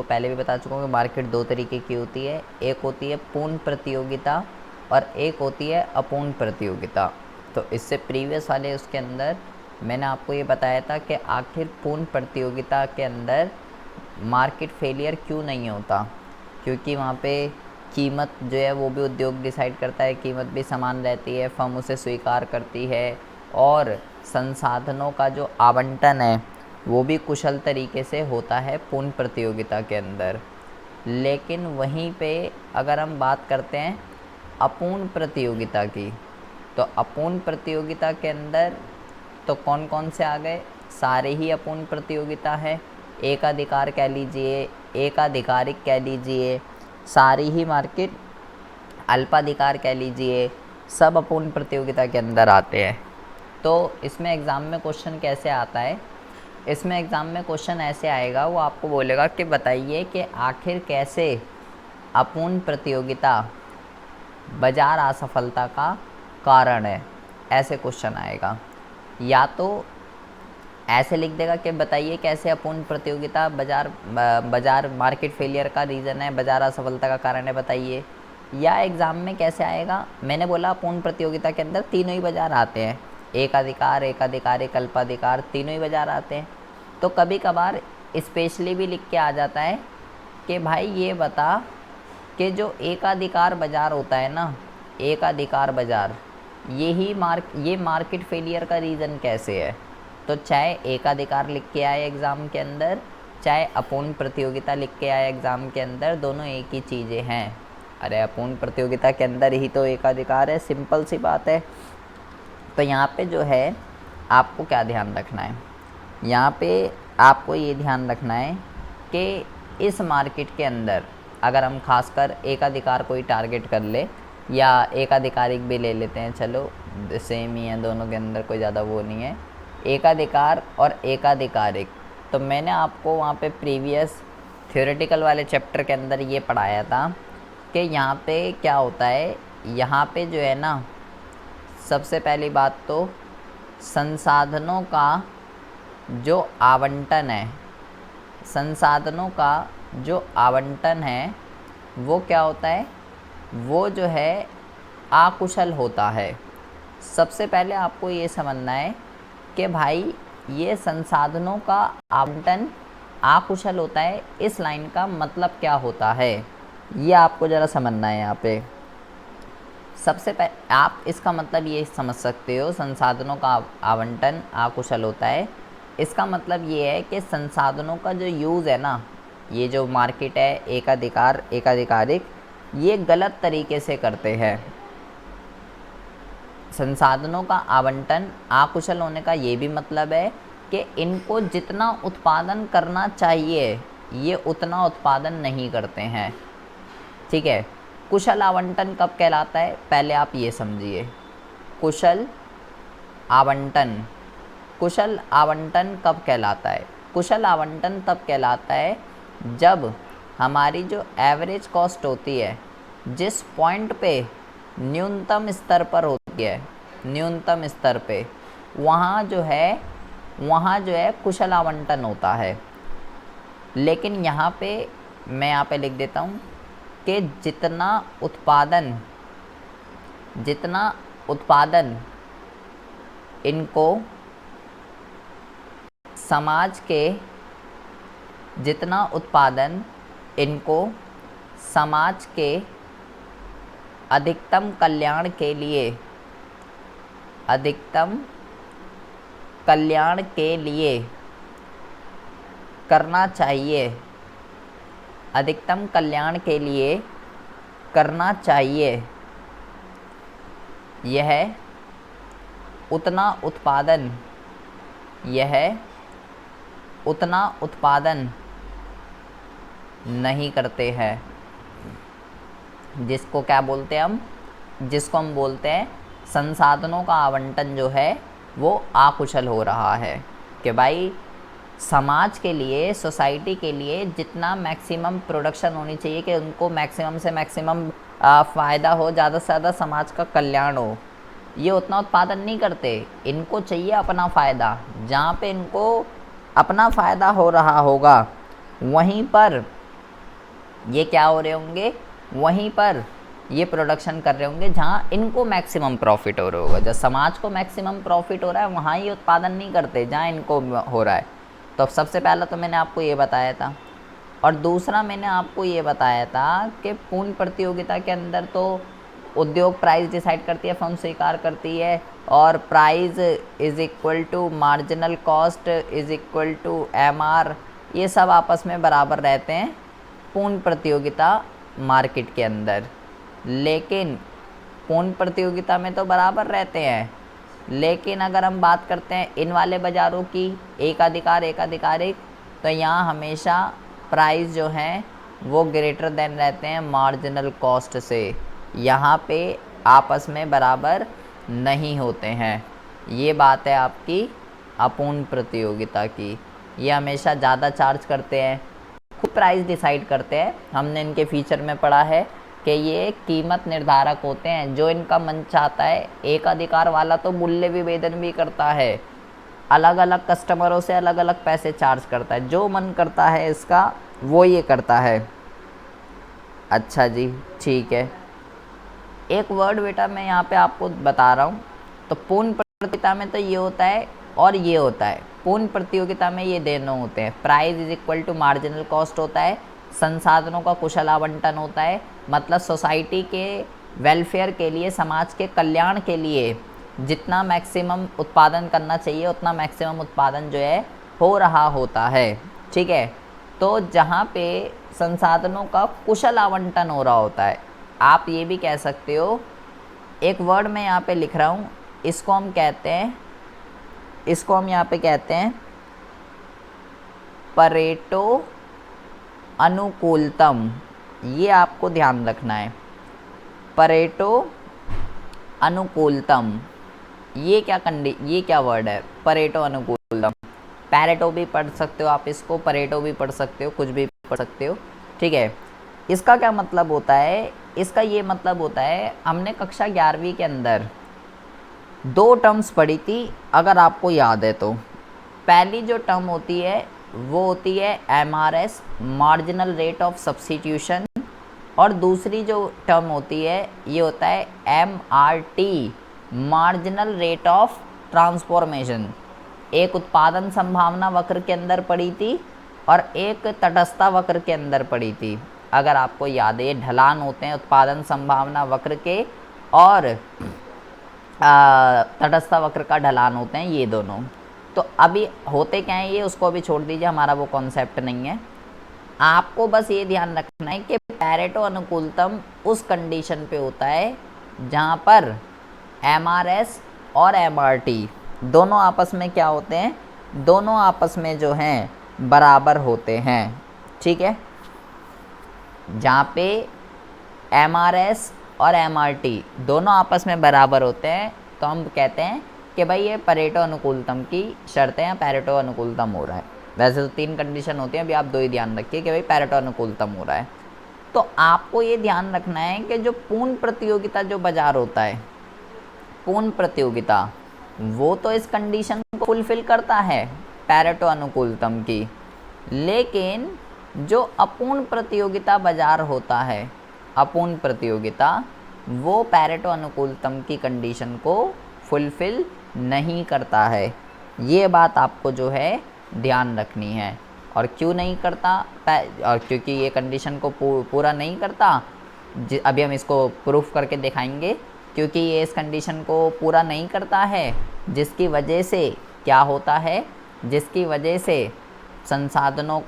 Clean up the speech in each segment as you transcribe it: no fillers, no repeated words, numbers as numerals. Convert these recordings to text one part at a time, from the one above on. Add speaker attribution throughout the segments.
Speaker 1: तो पहले भी बता चुका हूँ कि मार्केट दो तरीके की होती है, एक होती है पूर्ण प्रतियोगिता और एक होती है अपूर्ण प्रतियोगिता। तो इससे प्रीवियस वाले उसके अंदर मैंने आपको ये बताया था कि आखिर पूर्ण प्रतियोगिता के अंदर मार्केट फेलियर क्यों नहीं होता, क्योंकि वहाँ पे कीमत जो है वो भी उद्योग डिसाइड करता है, कीमत भी समान रहती है, फर्म उसे स्वीकार करती है और संसाधनों का जो आवंटन है वो भी कुशल तरीके से होता है पूर्ण प्रतियोगिता के अंदर। लेकिन वहीं पे अगर हम बात करते हैं अपूर्ण प्रतियोगिता की, तो अपूर्ण प्रतियोगिता के अंदर तो कौन कौन से आ गए, सारे ही अपूर्ण प्रतियोगिता है, एकाधिकार कह लीजिए, एकाधिकारिक कह लीजिए, सारी ही मार्केट अल्पाधिकार कह लीजिए, सब अपूर्ण प्रतियोगिता के अंदर आते हैं। तो इसमें एग्ज़ाम में क्वेश्चन कैसे आता है, इसमें एग्ज़ाम में क्वेश्चन ऐसे आएगा, वो आपको बोलेगा कि बताइए कि आखिर कैसे अपूर्ण प्रतियोगिता बाजार असफलता का कारण है, ऐसे क्वेश्चन आएगा। या तो ऐसे लिख देगा कि बताइए कैसे अपूर्ण प्रतियोगिता बाजार मार्केट फेलियर का रीज़न है, बाजार असफलता का कारण है बताइए। या एग्ज़ाम में कैसे आएगा, मैंने बोला अपूर्ण प्रतियोगिता के अंदर तीनों ही बाजार आते हैं, एकाधिकार, एकाधिकारिक, अल्पाधिकार, तीनों ही बाजार आते हैं। तो कभी कभार स्पेशली भी लिख के आ जाता है कि भाई ये बता कि जो एकाधिकार बाजार होता है ना, एकाधिकार बाजार, ये मार्केट फेलियर का रीज़न कैसे है। तो चाहे एकाधिकार लिख के आए एग्ज़ाम के अंदर, चाहे अपूर्ण प्रतियोगिता लिख के आए एग्ज़ाम के अंदर, दोनों एक ही चीज़ें हैं। अरे अपूर्ण प्रतियोगिता के अंदर ही तो एकाधिकार है, सिंपल सी बात है। तो यहाँ पे जो है आपको क्या ध्यान रखना है, यहाँ पे आपको ये ध्यान रखना है कि इस मार्केट के अंदर अगर हम खासकर एकाधिकार को ही टारगेट कर ले या एकाधिकारिक भी ले लेते हैं, चलो सेम ही है, दोनों के अंदर कोई ज़्यादा वो नहीं है, एकाधिकार और एकाधिकारिक। तो मैंने आपको वहाँ पे प्रीवियस थ्योरेटिकल वाले चैप्टर के अंदर ये पढ़ाया था कि यहाँ पे क्या होता है, यहाँ पे जो है ना, सबसे पहली बात तो संसाधनों का जो आवंटन है, संसाधनों का जो आवंटन है वो क्या होता है, वो जो है अकुशल होता है। सबसे पहले आपको ये समझना है कि भाई ये संसाधनों का आवंटन अकुशल होता है, इस लाइन का मतलब क्या होता है ये आपको ज़रा समझना है। यहाँ पे सबसे पहले आप इसका मतलब ये समझ सकते हो, संसाधनों का आवंटन अकुशल होता है, इसका मतलब ये है कि संसाधनों का जो यूज़ है ना, ये जो मार्केट है एकाधिकार, एकाधिकारिक, ये गलत तरीके से करते हैं। संसाधनों का आवंटन अकुशल होने का ये भी मतलब है कि इनको जितना उत्पादन करना चाहिए ये उतना उत्पादन नहीं करते हैं। ठीक है, कुशल आवंटन कब कहलाता है, पहले आप ये समझिए। कुशल आवंटन, कुशल आवंटन कब कहलाता है, कुशल आवंटन तब कहलाता है जब हमारी जो एवरेज कॉस्ट होती है, जिस पॉइंट पे न्यूनतम स्तर पर होती है, न्यूनतम स्तर पे, वहाँ जो है कुशल आवंटन होता है। लेकिन यहाँ पे मैं यहाँ पे लिख देता हूँ कि जितना उत्पादन इनको समाज के, जितना उत्पादन इनको समाज के अधिकतम कल्याण के लिए, अधिकतम कल्याण के लिए करना चाहिए, अधिकतम कल्याण के लिए करना चाहिए, यह उतना उत्पादन, यह उतना उत्पादन नहीं करते हैं। जिसको क्या बोलते हैं हम, जिसको हम बोलते हैं संसाधनों का आवंटन जो है वो अकुशल हो रहा है। कि भाई समाज के लिए, सोसाइटी के लिए जितना मैक्सिमम प्रोडक्शन होनी चाहिए कि उनको मैक्सिमम से मैक्सिमम फ़ायदा हो, ज़्यादा से ज़्यादा समाज का कल्याण हो, ये उतना उत्पादन नहीं करते। इनको चाहिए अपना फ़ायदा, जहाँ पे इनको अपना फ़ायदा हो रहा होगा वहीं पर ये क्या हो रहे होंगे, वहीं पर ये प्रोडक्शन कर रहे होंगे जहाँ इनको मैक्सिमम प्रॉफिट हो रहा होगा। जब समाज को मैक्सिमम प्रॉफिट हो रहा है वहाँ ये उत्पादन नहीं करते जहाँ इनको हो रहा है। तो सबसे पहला तो मैंने आपको ये बताया था, और दूसरा मैंने आपको ये बताया था कि पूर्ण प्रतियोगिता के अंदर तो उद्योग प्राइस डिसाइड करती है, फर्म स्वीकार करती है, और price is equal to marginal cost is equal to MR, ये सब आपस में बराबर रहते हैं पूर्ण प्रतियोगिता मार्केट के अंदर। लेकिन पूर्ण प्रतियोगिता में तो बराबर रहते हैं, लेकिन अगर हम बात करते हैं इन वाले बाज़ारों की, एकाधिकार एकाधिकारिक, तो यहाँ हमेशा प्राइस जो हैं वो ग्रेटर देन रहते हैं मार्जिनल कॉस्ट से। यहाँ पे आपस में बराबर नहीं होते हैं। ये बात है आपकी अपूर्ण प्रतियोगिता की। ये हमेशा ज़्यादा चार्ज करते हैं, खुद प्राइस डिसाइड करते हैं। हमने इनके फीचर में पढ़ा है कि ये कीमत निर्धारक होते हैं, जो इनका मन चाहता है। एक अधिकार वाला तो मूल्य विभेदन भी करता है, अलग अलग कस्टमरों से अलग अलग पैसे चार्ज करता है, जो मन करता है इसका वो ये करता है। अच्छा जी, ठीक है। एक वर्ड बेटा मैं यहाँ पे आपको बता रहा हूँ, तो पूर्ण प्रतियोगिता में तो ये होता है और ये होता है। पूर्ण प्रतियोगिता में ये दोनों होते हैं, price is equal to marginal cost होता है, संसाधनों का कुशल आवंटन होता है, मतलब सोसाइटी के वेलफेयर के लिए, समाज के कल्याण के लिए जितना मैक्सिमम उत्पादन करना चाहिए उतना मैक्सिमम उत्पादन जो है हो रहा होता है। ठीक है, तो जहाँ पे संसाधनों का कुशल आवंटन हो रहा होता है, आप ये भी कह सकते हो, एक वर्ड मैं यहाँ पे लिख रहा हूँ, इसको हम कहते हैं, इसको हम यहाँ पे कहते हैं परेटो अनुकूलतम। ये आपको ध्यान रखना है, परेटो अनुकूलतम। ये क्या वर्ड है, परेटो अनुकूलतम। पैरेटो भी पढ़ सकते हो आप इसको, परेटो भी पढ़ सकते हो, कुछ भी पढ़ सकते हो। ठीक है, इसका क्या मतलब होता है, इसका ये मतलब होता है, हमने कक्षा 11वीं के अंदर 2 टर्म्स पढ़ी थी अगर आपको याद है तो। पहली जो टर्म होती है वो होती है MRS, marginal rate of substitution, और दूसरी जो टर्म होती है ये होता है MRT, marginal rate of transformation. एक उत्पादन संभावना वक्र के अंदर पड़ी थी और एक तटस्थता वक्र के अंदर पड़ी थी। अगर आपको याद है, ये ढलान होते हैं उत्पादन संभावना वक्र के, और तटस्थता वक्र का ढलान होते हैं ये दोनों। तो अभी होते क्या है ये, उसको अभी छोड़ दीजिए, हमारा वो कॉन्सेप्ट नहीं है। आपको बस ये ध्यान रखना है कि पैरेटो अनुकूलतम उस कंडीशन पे होता है जहाँ पर MRS और MRT दोनों आपस में क्या होते हैं, दोनों आपस में जो हैं बराबर होते हैं। ठीक है, जहाँ पे MRS और MRT दोनों आपस में बराबर होते हैं तो हम कहते हैं कि भाई ये परेटो अनुकूलतम की शर्तें हैं, पैरेटो अनुकूलतम हो रहा है। वैसे तो 3 कंडीशन होती हैं, अभी आप 2 ही ध्यान रखिए कि भाई पैरेटो अनुकूलतम हो रहा है। तो आपको ये ध्यान रखना है कि जो पूर्ण प्रतियोगिता जो बाजार होता है, पूर्ण प्रतियोगिता, वो तो इस कंडीशन को फुलफिल करता है पैरेटो अनुकूलतम की, लेकिन जो अपूर्ण प्रतियोगिता बाजार होता है, अपूर्ण प्रतियोगिता, वो पैरेटो अनुकूलतम की कंडीशन को फुलफिल नहीं करता है। ये बात आपको जो है ध्यान रखनी है। और क्यों नहीं करता, और क्योंकि ये कंडीशन को पूरा नहीं करता, अभी हम इसको प्रूफ करके दिखाएंगे। क्योंकि ये इस कंडीशन को पूरा नहीं करता है, जिसकी वजह से क्या होता है, जिसकी वजह से संसाधनों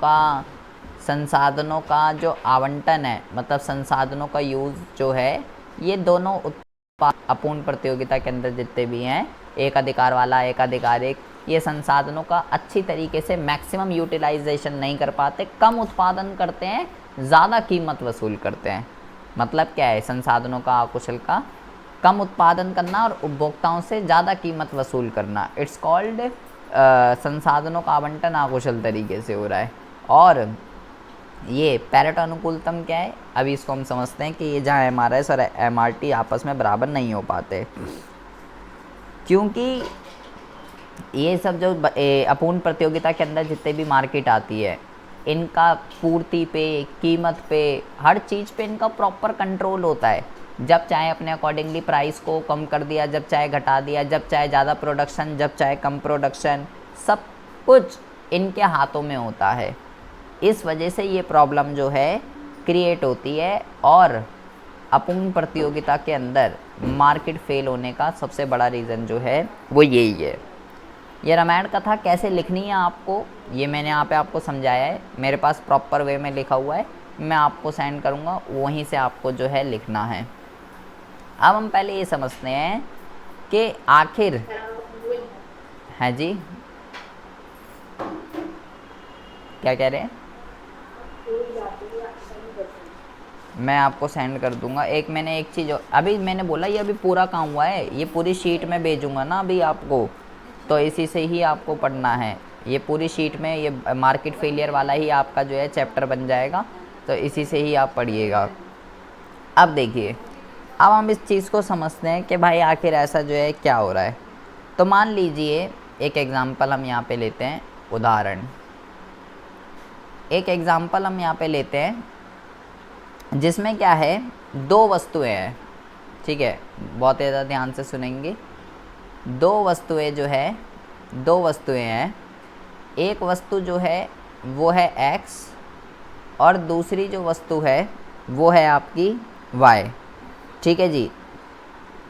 Speaker 1: का जो आवंटन है, मतलब संसाधनों का यूज़ जो है, ये दोनों उत्पाद अपूर्ण प्रतियोगिता के अंदर जितने भी हैं, एक अधिकार वाला, एक अधिकारिक, ये संसाधनों का अच्छी तरीके से मैक्सिमम यूटिलाइजेशन नहीं कर पाते, कम उत्पादन करते हैं, ज़्यादा कीमत वसूल करते हैं। मतलब क्या है, संसाधनों का अकुशल का कम उत्पादन करना और उपभोक्ताओं से ज़्यादा कीमत वसूल करना, इट्स कॉल्ड संसाधनों का आवंटन अकुशल तरीके से हो रहा है। और ये पैरेटो अनुकूलतम क्या है, अभी इसको हम समझते हैं कि ये जहाँ MRS और MRT आपस में बराबर नहीं हो पाते, क्योंकि ये सब जो अपूर्ण प्रतियोगिता के अंदर जितने भी मार्केट आती है, इनका पूर्ति पे, कीमत पे, हर चीज़ पे इनका प्रॉपर कंट्रोल होता है। जब चाहे अपने अकॉर्डिंगली प्राइस को कम कर दिया, जब चाहे घटा दिया, जब चाहे ज़्यादा प्रोडक्शन, जब चाहे कम प्रोडक्शन, सब कुछ इनके हाथों में होता है। इस वजह से ये प्रॉब्लम जो है क्रिएट होती है और अपूर्ण प्रतियोगिता के अंदर मार्केट फेल होने का सबसे बड़ा रीज़न जो है वो यही है। ये रामायण कथा कैसे लिखनी है आपको, ये मैंने यहाँ पे आपको समझाया है, मेरे पास प्रॉपर वे में लिखा हुआ है, मैं आपको सेंड करूँगा, वहीं से आपको जो है लिखना है। अब हम पहले ये समझते हैं कि आखिर, है जी, क्या कह रहे हैं? मैं आपको सेंड कर दूंगा। मैंने एक चीज़ अभी मैंने बोला, ये अभी पूरा काम हुआ है, ये पूरी शीट में भेजूंगा ना अभी आपको, तो इसी से ही आपको पढ़ना है। ये पूरी शीट में ये मार्केट फेलियर वाला ही आपका जो है चैप्टर बन जाएगा, तो इसी से ही आप पढ़िएगा। अब देखिए, अब हम इस चीज़ को समझते हैं कि भाई आखिर ऐसा जो है क्या हो रहा है। तो मान लीजिए एक एग्ज़ाम्पल हम यहाँ पे लेते हैं, उदाहरण, एक एग्ज़ाम्पल हम यहाँ पे लेते हैं जिसमें क्या है, दो वस्तुएं हैं, ठीक है, बहुत ज़्यादा ध्यान से सुनेंगे। दो वस्तुएं हैं, एक वस्तु जो है वो है x और दूसरी जो वस्तु है वो है आपकी y, ठीक है जी।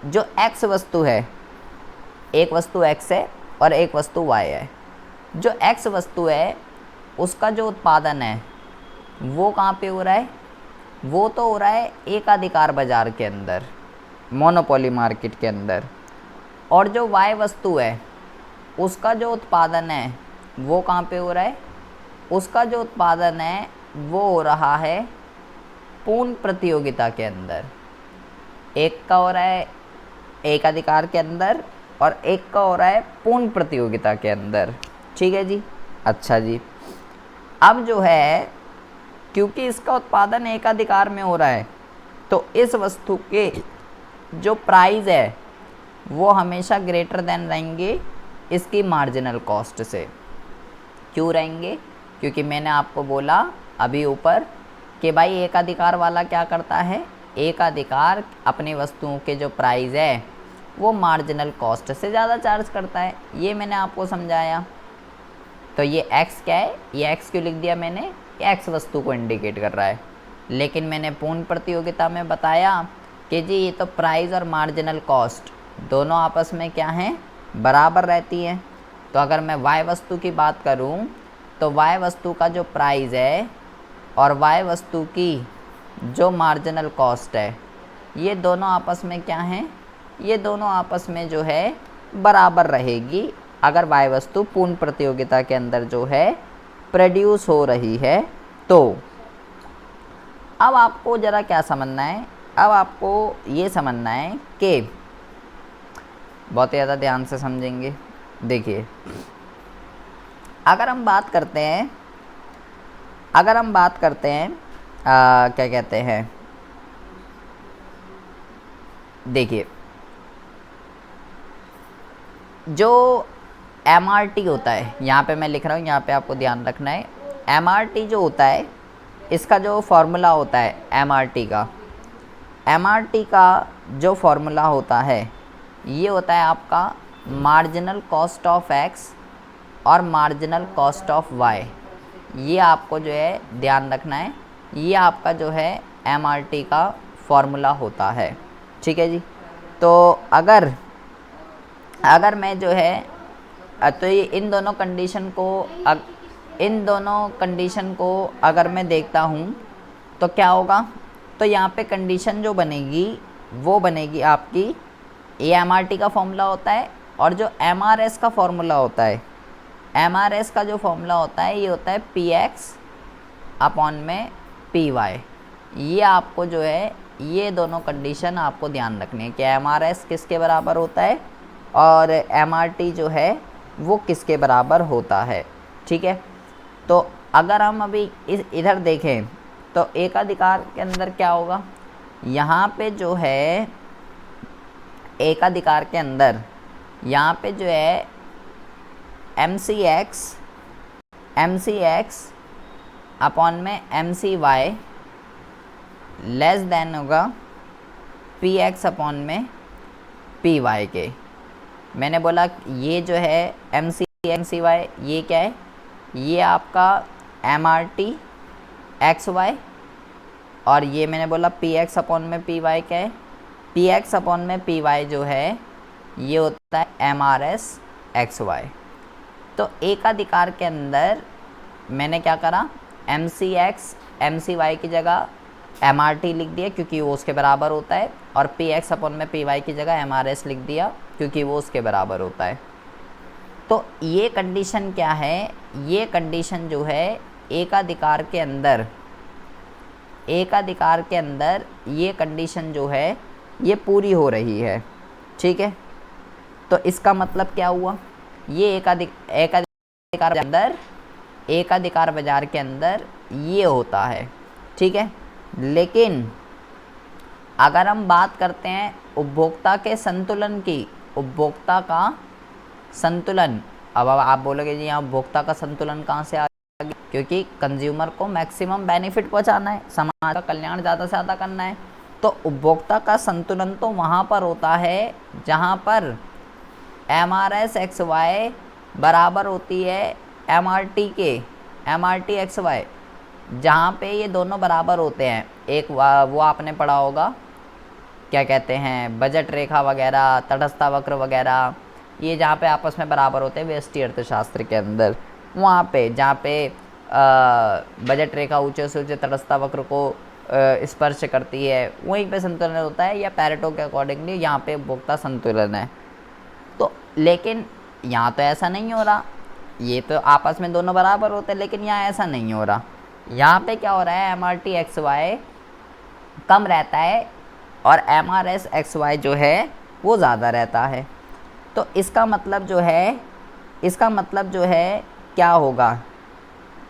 Speaker 1: जो x वस्तु है, एक वस्तु x है और एक वस्तु y है। जो x वस्तु है उसका जो उत्पादन है वो कहाँ पे हो रहा है? वो तो हो रहा है एकाधिकार बाजार के अंदर, मोनोपोली मार्केट के अंदर। और जो y वस्तु है उसका जो उत्पादन है वो कहाँ पे हो रहा है? उसका जो उत्पादन है वो हो रहा है पूर्ण प्रतियोगिता के अंदर। एक का हो रहा है एकाधिकार के अंदर और एक का हो रहा है पूर्ण प्रतियोगिता के अंदर, ठीक है जी। अच्छा जी, अब जो है क्योंकि इसका उत्पादन एकाधिकार में हो रहा है तो इस वस्तु के जो प्राइस है वो हमेशा ग्रेटर देन रहेंगे इसकी मार्जिनल कॉस्ट से। क्यों रहेंगे? क्योंकि मैंने आपको बोला अभी ऊपर कि भाई एकाधिकार वाला क्या करता है, एकाधिकार अपनी वस्तुओं के जो प्राइस है वो मार्जिनल कॉस्ट से ज़्यादा चार्ज करता है, ये मैंने आपको समझाया। तो ये x क्या है, ये x क्यों लिख दिया मैंने, x वस्तु को इंडिकेट कर रहा है। लेकिन मैंने पूर्ण प्रतियोगिता में बताया कि जी ये तो प्राइस और मार्जिनल कॉस्ट दोनों आपस में क्या हैं, बराबर रहती हैं। तो अगर मैं y वस्तु की बात करूं तो y वस्तु का जो प्राइस है और y वस्तु की जो मार्जिनल कॉस्ट है ये दोनों आपस में क्या हैं, ये दोनों आपस में जो है बराबर रहेगी अगर y वस्तु पूर्ण प्रतियोगिता के अंदर जो है प्रोड्यूस हो रही है। तो अब आपको ज़रा क्या समझना है, अब आपको ये समझना है कि बहुत ज़्यादा ध्यान से समझेंगे। देखिए, अगर हम बात करते हैं क्या कहते हैं, देखिए जो MRT होता है, यहाँ पे मैं लिख रहा हूँ, यहाँ पे आपको ध्यान रखना है। MRT जो होता है इसका जो फॉर्मूला होता है MRT का जो फॉर्मूला होता है ये होता है आपका मार्जिनल कॉस्ट ऑफ x और मार्जिनल कॉस्ट ऑफ y। ये आपको जो है ध्यान रखना है, ये आपका जो है MRT का फॉर्मूला होता है, ठीक है जी। तो अगर मैं जो है तो ये इन दोनों कंडीशन को अगर मैं देखता हूँ तो क्या होगा, तो यहाँ पे कंडीशन जो बनेगी वो बनेगी आपकी, ये MRT का फॉर्मूला होता है और जो MRS का फॉर्मूला होता है, MRS का जो फॉर्मूला होता है ये होता है PX अपॉन में PY। ये आपको जो है ये दोनों कंडीशन आपको ध्यान रखनी है कि MRS किसके बराबर होता है और MRT जो है वो किसके बराबर होता है, ठीक है। तो अगर हम अभी इधर देखें तो एकाधिकार के अंदर क्या होगा, यहाँ पे जो है एकाधिकार के अंदर यहाँ पे जो है MCX अपॉन में M C Y less than होगा पी एक्स अपॉन में पी वाई के। मैंने बोला ये जो है एम सी वाई ये क्या है, ये आपका M R T X Y, और ये मैंने बोला पी एक्स अपॉन में पी वाई क्या है, पी एक्स अपॉन में पी वाई जो है ये होता है M R S X Y. तो एकाधिकार के अंदर मैंने क्या करा, M C X M C Y की जगह एम आर टी लिख दिया क्योंकि वो उसके बराबर होता है, और पी एक्स अपॉन में पी वाई की जगह एम आर एस लिख दिया क्योंकि वो उसके बराबर होता है। तो ये कंडीशन क्या है, ये कंडीशन जो है एकाधिकार के अंदर ये कंडीशन जो है ये पूरी हो रही है, ठीक है। तो इसका मतलब क्या हुआ, ये एकाधिकार बाजार के अंदर ये होता है, ठीक है। लेकिन अगर हम बात करते हैं उपभोक्ता के संतुलन की, उपभोक्ता का संतुलन, अब आप बोलोगे जी यहाँ उपभोक्ता का संतुलन कहाँ से आ गया, क्योंकि कंज्यूमर को मैक्सिमम बेनिफिट पहुँचाना है, समाज का कल्याण ज़्यादा से ज़्यादा करना है। तो उपभोक्ता का संतुलन तो वहाँ पर होता है जहाँ पर M R S X Y बराबर होती है एम आर टी के, M R T X Y, जहाँ पे ये दोनों बराबर होते हैं। एक वो आपने पढ़ा होगा क्या कहते हैं, बजट रेखा वगैरह, तटस्थता वक्र वगैरह, ये जहाँ पे आपस में बराबर होते हैं व्यष्टि अर्थशास्त्र के अंदर, वहाँ पे जहाँ पे बजट रेखा ऊंचे से ऊंचे तटस्थता वक्र को स्पर्श करती है वहीं पे संतुलन होता है, या पैरेटो के अकॉर्डिंगली यहाँ पे उपभोक्ता संतुलन है। तो लेकिन यहाँ तो ऐसा नहीं हो रहा, ये तो आपस में दोनों बराबर होते हैं, लेकिन यहाँ ऐसा नहीं हो रहा। यहाँ पे क्या हो रहा है, M R T X Y कम रहता है और M R S X Y जो है वो ज़्यादा रहता है। तो इसका मतलब जो है क्या होगा,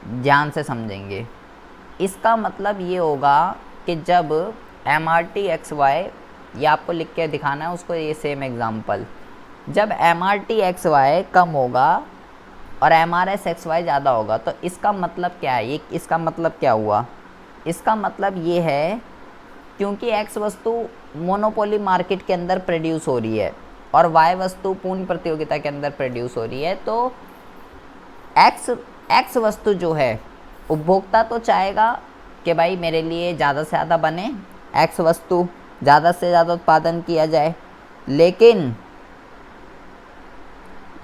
Speaker 1: ध्यान से समझेंगे। इसका मतलब ये होगा कि जब M R T X Y, ये आपको लिख के दिखाना है उसको, ये सेम एग्जांपल, जब M R T X Y कम होगा और M R S X Y ज़्यादा होगा, तो इसका मतलब क्या है, ये इसका मतलब क्या हुआ, इसका मतलब ये है क्योंकि एक्स वस्तु मोनोपोली मार्केट के अंदर प्रोड्यूस हो रही है और वाई वस्तु पूर्ण प्रतियोगिता के अंदर प्रोड्यूस हो रही है, तो एक्स वस्तु जो है उपभोक्ता तो चाहेगा कि भाई मेरे लिए ज़्यादा से ज़्यादा बने, एक्स वस्तु ज़्यादा से ज़्यादा उत्पादन किया जाए, लेकिन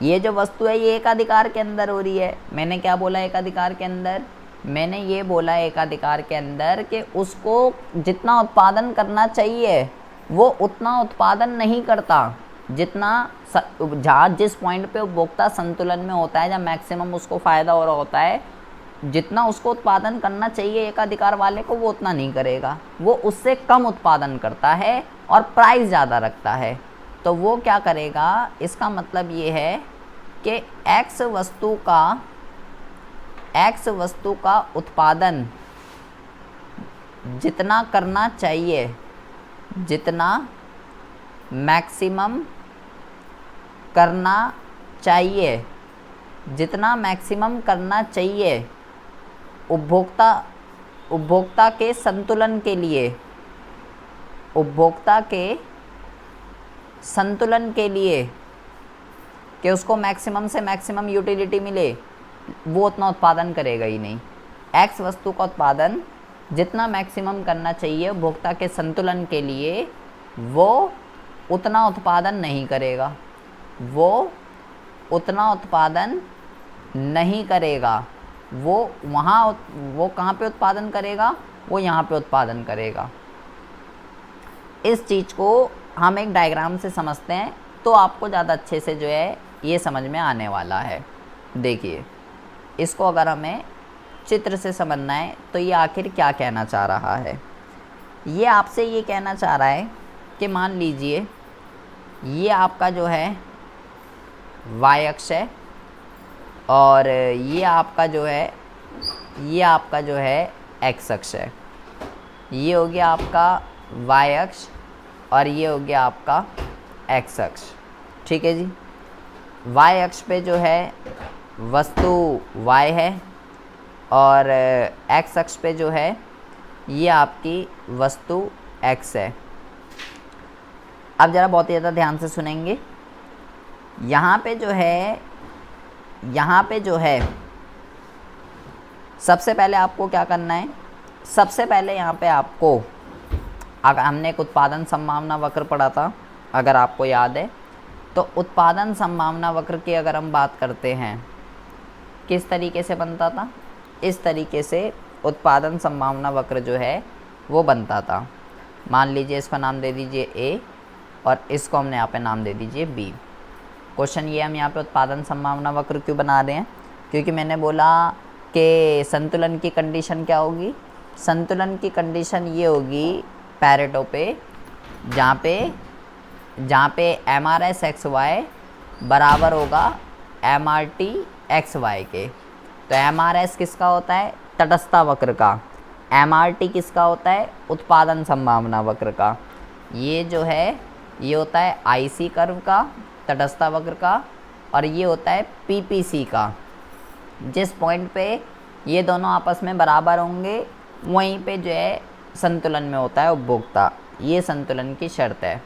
Speaker 1: ये जो वस्तु है ये एकाधिकार के अंदर हो रही है। मैंने क्या बोला एकाधिकार के अंदर, मैंने ये बोला एकाधिकार के अंदर कि उसको जितना उत्पादन करना चाहिए वो उतना उत्पादन नहीं करता, जितना जहाँ जिस पॉइंट पे उपभोक्ता संतुलन में होता है, जब मैक्सिमम उसको फ़ायदा हो रहा होता है, जितना उसको उत्पादन करना चाहिए एकाधिकार वाले को वो उतना नहीं करेगा, वो उससे कम उत्पादन करता है और प्राइस ज़्यादा रखता है। तो वो क्या करेगा, इसका मतलब ये है कि एक्स वस्तु का उत्पादन जितना करना चाहिए, जितना मैक्सिमम करना चाहिए, जितना मैक्सिमम करना चाहिए उपभोक्ता के संतुलन के लिए, उपभोक्ता के संतुलन के लिए कि उसको मैक्सिमम से मैक्सिमम यूटिलिटी मिले, वो उतना उत्पादन करेगा ही नहीं। एक्स वस्तु का उत्पादन जितना मैक्सिमम करना चाहिए उपभोक्ता के संतुलन के लिए, वो उतना उत्पादन नहीं करेगा, वो उतना उत्पादन नहीं करेगा। वो कहाँ पे उत्पादन करेगा, वो यहाँ पे उत्पादन करेगा। इस चीज़ को हम एक डायग्राम से समझते हैं तो आपको ज़्यादा अच्छे से जो है ये समझ में आने वाला है। देखिए, इसको अगर हमें चित्र से समझना है तो ये आखिर क्या कहना चाह रहा है। ये आपसे ये कहना चाह रहा है कि मान लीजिए ये आपका जो है y अक्ष है और ये आपका जो है x अक्ष है। ये हो गया आपका y अक्ष और ये हो गया आपका x अक्ष, ठीक है जी। y अक्ष पे जो है वस्तु y है और एक्स अक्ष पे जो है ये आपकी वस्तु एक्स है। अब ज़रा बहुत ही ज़्यादा ध्यान से सुनेंगे। यहाँ पे जो है सबसे पहले आपको क्या करना है, सबसे पहले यहाँ पे आपको, अगर हमने एक उत्पादन संभावना वक्र पढ़ा था अगर आपको याद है, तो उत्पादन संभावना वक्र की अगर हम बात करते हैं किस तरीके से बनता था, इस तरीके से उत्पादन संभावना वक्र जो है वो बनता था। मान लीजिए इसका नाम दे दीजिए ए और इसको हमने यहाँ पे नाम दे दीजिए बी। क्वेश्चन ये, हम यहाँ पे उत्पादन संभावना वक्र क्यों बना रहे हैं, क्योंकि मैंने बोला कि संतुलन की कंडीशन क्या होगी, संतुलन की कंडीशन ये होगी पैरेटो पे, जहाँ पे M R S X Y बराबर होगा M R T X Y के। तो एम आर एस किसका होता है, तटस्थता वक्र का, एम आर टी किसका होता है, उत्पादन संभावना वक्र का। ये जो है ये होता है आई सी कर्व का, तटस्थता वक्र का, और ये होता है पी पी सी का। जिस पॉइंट पे ये दोनों आपस में बराबर होंगे वहीं पे जो है संतुलन में होता है उपभोक्ता, ये संतुलन की शर्त है।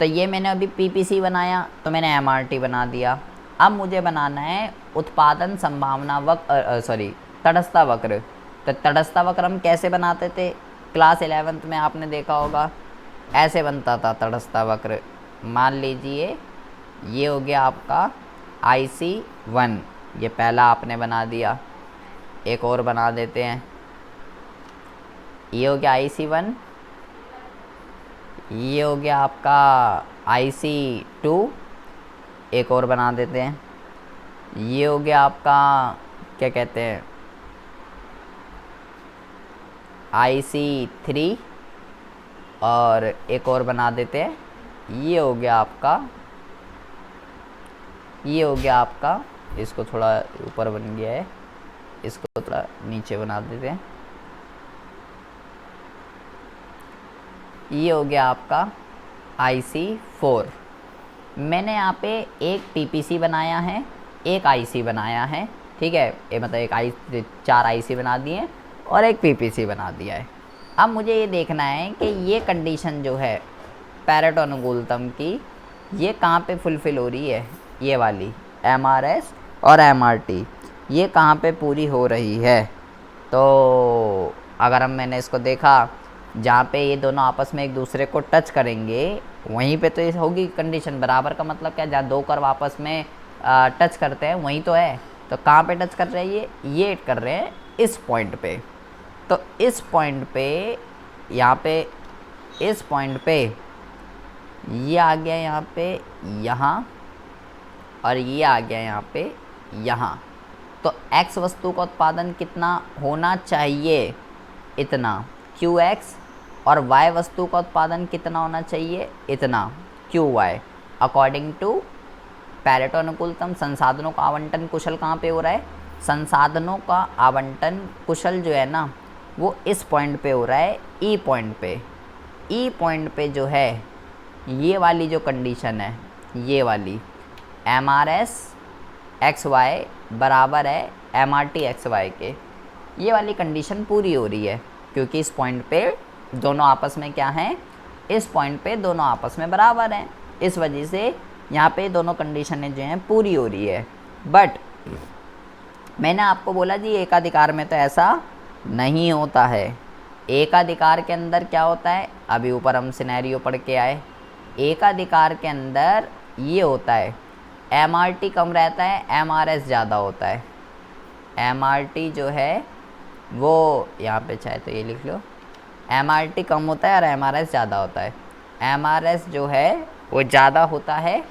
Speaker 1: तो ये मैंने अभी पीपीसी बनाया तो मैंने एमआरटी बना दिया। अब मुझे बनाना है उत्पादन संभावना वक्र, तटस्थता वक्र। तो तटस्थता वक्र हम कैसे बनाते थे, क्लास 11th में आपने देखा होगा, ऐसे बनता था तटस्थता वक्र। मान लीजिए ये हो गया आपका IC1, ये पहला आपने बना दिया, एक और बना देते हैं, ये हो गया IC1, ये हो गया आपका IC2, एक और बना देते हैं, ये हो गया आपका क्या कहते हैं IC3, और एक और बना देते हैं, ये हो गया आपका, इसको थोड़ा ऊपर बन गया है, इसको थोड़ा नीचे बना देते हैं, ये हो गया आपका IC4। मैंने यहाँ पे एक PPC बनाया है, एक IC बनाया है, ठीक है, ये मतलब एक 4 IC बना दिए और एक PPC बना दिया है। अब मुझे ये देखना है कि ये कंडीशन जो है पैरेटो अनुकूलतम की, ये कहाँ पे फुलफ़िल हो रही है, ये वाली MRS और MRT, ये कहाँ पे पूरी हो रही है। तो अगर मैंने इसको देखा, जहाँ पे ये दोनों आपस में एक दूसरे को टच करेंगे वहीं पे तो ये होगी कंडीशन। बराबर का मतलब क्या, जहाँ दो कर्व आपस में टच करते हैं वहीं तो है। तो कहाँ पे टच कर रहे हैं, ये कर रहे हैं इस पॉइंट पे। तो इस पॉइंट पे, यहाँ पे इस पॉइंट पे ये आ गया यहाँ पे यहाँ, और ये आ गया यहाँ पे यहाँ। तो x वस्तु का उत्पादन कितना होना चाहिए, इतना QX, और y वस्तु का उत्पादन कितना होना चाहिए, इतना QY। अकॉर्डिंग टू पैरेटो अनुकूलतम संसाधनों का आवंटन कुशल कहाँ पे हो रहा है, संसाधनों का आवंटन कुशल जो है ना वो इस पॉइंट पे हो रहा है, E पॉइंट पे। E पॉइंट पे जो है ये वाली जो कंडीशन है, ये वाली MRS XY बराबर है MRT XY के, ये वाली कंडीशन पूरी हो रही है, क्योंकि इस पॉइंट पे दोनों आपस में क्या हैं, इस पॉइंट पे दोनों आपस में बराबर हैं। इस वजह से यहाँ पे दोनों कंडीशनें जो हैं पूरी हो रही है। बट मैंने आपको बोला जी एकाधिकार में तो ऐसा नहीं होता है। एकाधिकार के अंदर क्या होता है, अभी ऊपर हम सिनेरियो पढ़ के आए, एकाधिकार के अंदर ये होता है MRT कम रहता है, MRS ज़्यादा होता है। MRT जो है वो यहाँ पे चाहे तो ये लिख लो, MRT कम होता है और MRS ज़्यादा होता है। MRS जो है वो ज़्यादा होता है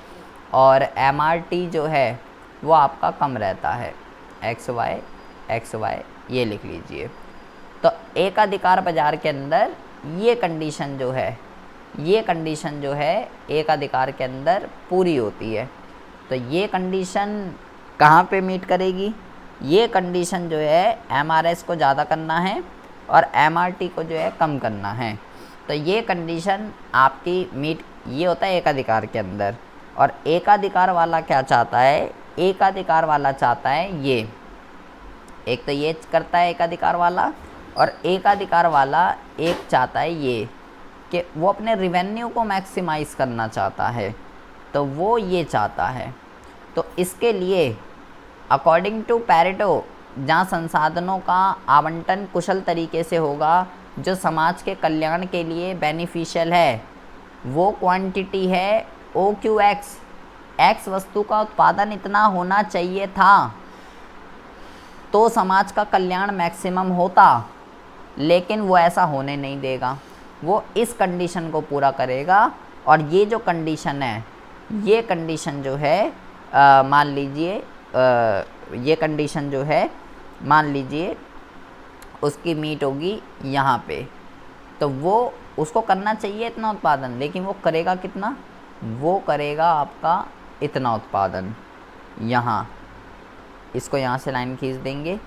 Speaker 1: और MRT जो है वो आपका कम रहता है, XY ये लिख लीजिए। तो एकाधिकार बाजार के अंदर ये कंडीशन जो है, ये कंडीशन जो है एकाधिकार के अंदर पूरी होती है। तो ये कंडीशन कहाँ पे मीट करेगी, ये कंडीशन जो है MRS को ज़्यादा करना है और MRT को जो है कम करना है। तो ये कंडीशन आपकी मीट, ये होता है एकाधिकार के अंदर। और एकाधिकार वाला क्या चाहता है, एकाधिकार वाला चाहता है ये एक तो ये करता है एकाधिकार वाला, और एकाधिकार वाला एक चाहता है ये कि वो अपने रिवेन्यू को मैक्सिमाइज़ करना चाहता है, तो वो ये चाहता है। तो इसके लिए अकॉर्डिंग टू पैरेटो, जहाँ संसाधनों का आवंटन कुशल तरीके से होगा, जो समाज के कल्याण के लिए बेनिफिशियल है, वो क्वांटिटी है OQX। एक्स वस्तु का उत्पादन इतना होना चाहिए था तो समाज का कल्याण मैक्सिमम होता, लेकिन वो ऐसा होने नहीं देगा। वो इस कंडीशन को पूरा करेगा, और ये जो कंडीशन है, ये कंडीशन जो है मान लीजिए ये कंडीशन जो है मान लीजिए उसकी मीट होगी यहाँ पे, तो वो उसको करना चाहिए इतना उत्पादन, लेकिन वो करेगा कितना? वो करेगा आपका इतना उत्पादन। यहाँ इसको यहाँ से लाइन खींच देंगे,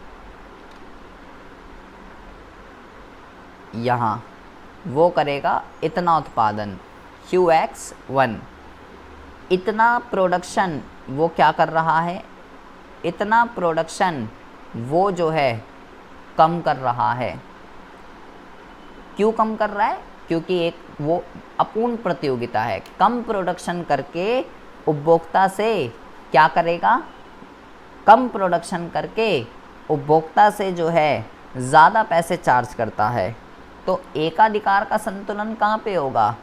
Speaker 1: यहाँ वो करेगा इतना उत्पादन QX1। इतना प्रोडक्शन वो क्या कर रहा है? इतना प्रोडक्शन वो जो है कम कर रहा है। क्यों कम कर रहा है? क्योंकि एक वो अपूर्ण प्रतियोगिता है। कम प्रोडक्शन करके उपभोक्ता से क्या करेगा? कम प्रोडक्शन करके उपभोक्ता से जो है ज़्यादा पैसे चार्ज करता है। तो एकाधिकार का संतुलन कहाँ पे होगा?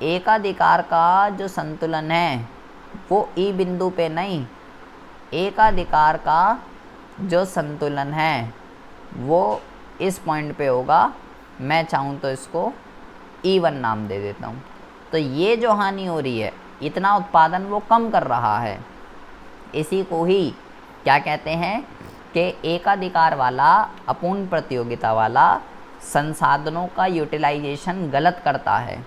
Speaker 1: एकाधिकार का जो संतुलन है वो ई बिंदु पे नहीं, एकाधिकार का जो संतुलन है वो इस पॉइंट पे होगा। मैं चाहूँ तो इसको E1 नाम दे देता हूँ। तो ये जो हानि हो रही है, इतना उत्पादन वो कम कर रहा है, इसी को ही क्या कहते हैं कि एकाधिकार वाला, अपूर्ण प्रतियोगिता वाला संसाधनों का यूटिलाइजेशन गलत करता है,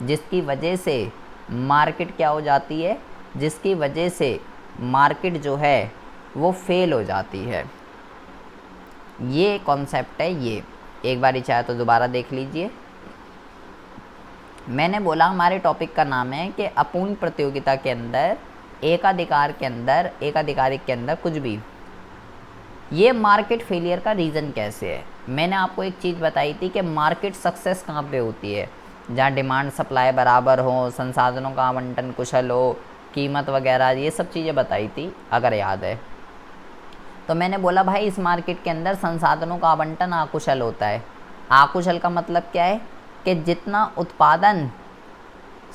Speaker 1: जिसकी वजह से मार्केट क्या हो जाती है, जिसकी वजह से मार्केट जो है वो फेल हो जाती है। ये कॉन्सेप्ट है। ये एक बार चाहे तो दोबारा देख लीजिए। मैंने बोला हमारे टॉपिक का नाम है कि अपूर्ण प्रतियोगिता के अंदर, एकाधिकार के अंदर, एकाधिकारिक के अंदर कुछ भी, ये मार्केट फेलियर का रीज़न कैसे है। मैंने आपको एक चीज़ बताई थी कि मार्केट सक्सेस कहाँ पे होती है? जहाँ डिमांड सप्लाई बराबर हो, संसाधनों का आवंटन कुशल हो, कीमत वगैरह, ये सब चीज़ें बताई थी अगर याद है। तो मैंने बोला भाई इस मार्केट के अंदर संसाधनों का आवंटन अकुशल होता है। अकुशल का मतलब क्या है? कि जितना उत्पादन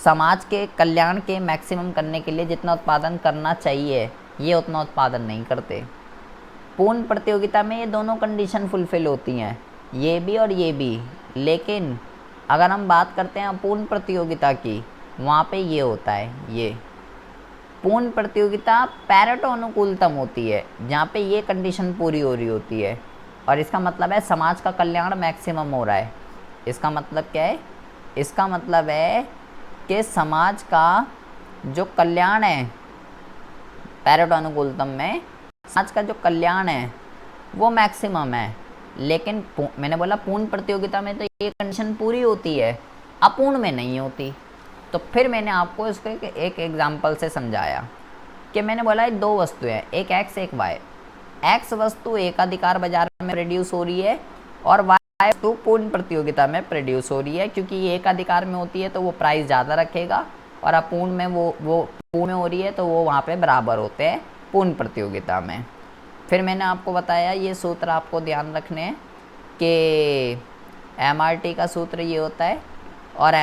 Speaker 1: समाज के कल्याण के मैक्सिमम करने के लिए जितना उत्पादन करना चाहिए, ये उतना उत्पादन नहीं करते। पूर्ण प्रतियोगिता में ये दोनों कंडीशन फुलफ़िल होती हैं, ये भी और ये भी। लेकिन अगर हम बात करते हैं अपूर्ण प्रतियोगिता की, वहाँ पे ये होता है। ये पूर्ण प्रतियोगिता पैरेटो अनुकूलतम होती है, जहाँ पे ये कंडीशन पूरी हो रही होती है, और इसका मतलब है समाज का कल्याण मैक्सिमम हो रहा है। इसका मतलब क्या है? इसका मतलब है कि समाज का जो कल्याण है, पैरेटो अनुकूलतम में समाज का जो कल्याण है वो मैक्सिमम है। लेकिन मैंने बोला पूर्ण प्रतियोगिता में तो ये कंडीशन पूरी होती है, अपूर्ण में नहीं होती। तो फिर मैंने आपको इसको एक एग्जांपल से समझाया कि मैंने बोला दो वस्तु है, एक एक्स एक वाई। एक्स वस्तु एकाधिकार बाजार में प्रोड्यूस हो रही है और वाई वस्तु पूर्ण प्रतियोगिता में प्रोड्यूस हो रही है। क्योंकि ये एकाधिकार में होती है तो वो प्राइस ज़्यादा रखेगा, और अपूर्ण में वो पूर्ण में हो रही है तो वो वहाँ पे बराबर होते हैं पूर्ण प्रतियोगिता में। फिर मैंने आपको बताया ये सूत्र आपको ध्यान रखने हैं कि MRT का सूत्र ये होता है और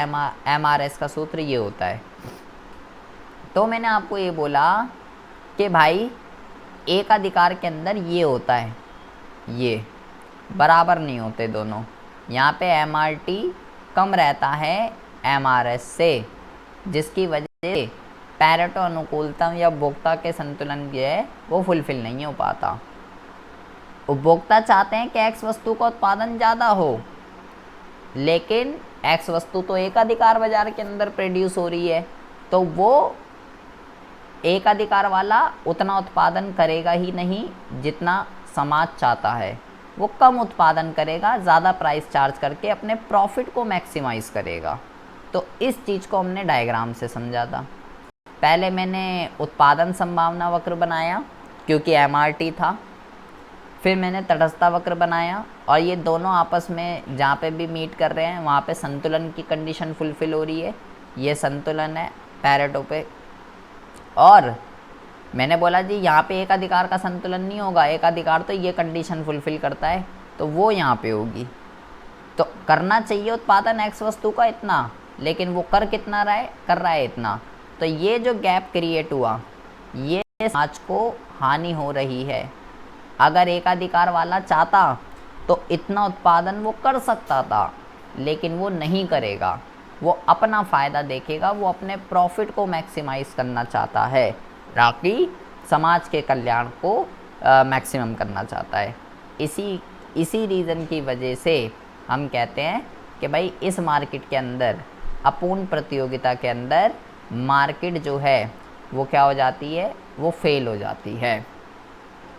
Speaker 1: MRS का सूत्र ये होता है। तो मैंने आपको ये बोला कि भाई एकाधिकार के अंदर ये होता है, ये बराबर नहीं होते दोनों। यहाँ पे MRT कम रहता है MRS से, जिसकी वजह से पैरेटो अनुकूलतम या उपभोक्ता के संतुलन जो है वो फुलफिल नहीं हो पाता। उपभोक्ता चाहते हैं कि एक्स वस्तु का उत्पादन ज़्यादा हो, लेकिन एक्स वस्तु तो एकाधिकार बाजार के अंदर प्रोड्यूस हो रही है, तो वो एकाधिकार वाला उतना उत्पादन करेगा ही नहीं जितना समाज चाहता है। वो कम उत्पादन करेगा, ज़्यादा प्राइस चार्ज करके अपने प्रॉफिट को मैक्सिमाइज़ करेगा। तो इस चीज़ को हमने डायग्राम से समझा था। पहले मैंने उत्पादन संभावना वक्र बनाया क्योंकि MRT था, फिर मैंने तटस्थता वक्र बनाया और ये दोनों आपस में जहाँ पे भी मीट कर रहे हैं वहाँ पे संतुलन की कंडीशन फुलफ़िल हो रही है, ये संतुलन है पैरेटो पे। और मैंने बोला जी यहाँ पे एक अधिकार का संतुलन नहीं होगा, एक अधिकार तो ये कंडीशन फुलफ़िल करता है, तो वो यहाँ पे होगी। तो करना चाहिए उत्पादन एक्स वस्तु का इतना, लेकिन वो कर कितना रहा है, कर रहा है इतना। तो ये जो गैप क्रिएट हुआ, ये समाज को हानि हो रही है। अगर एकाधिकार वाला चाहता तो इतना उत्पादन वो कर सकता था, लेकिन वो नहीं करेगा, वो अपना फ़ायदा देखेगा, वो अपने प्रॉफिट को मैक्सिमाइज़ करना चाहता है, ताकि समाज के कल्याण को मैक्सिमम करना चाहता है। इसी रीज़न की वजह से हम कहते हैं कि भाई इस मार्केट के अंदर, अपूर्ण प्रतियोगिता के अंदर मार्केट जो है वो क्या हो जाती है, वो फेल हो जाती है।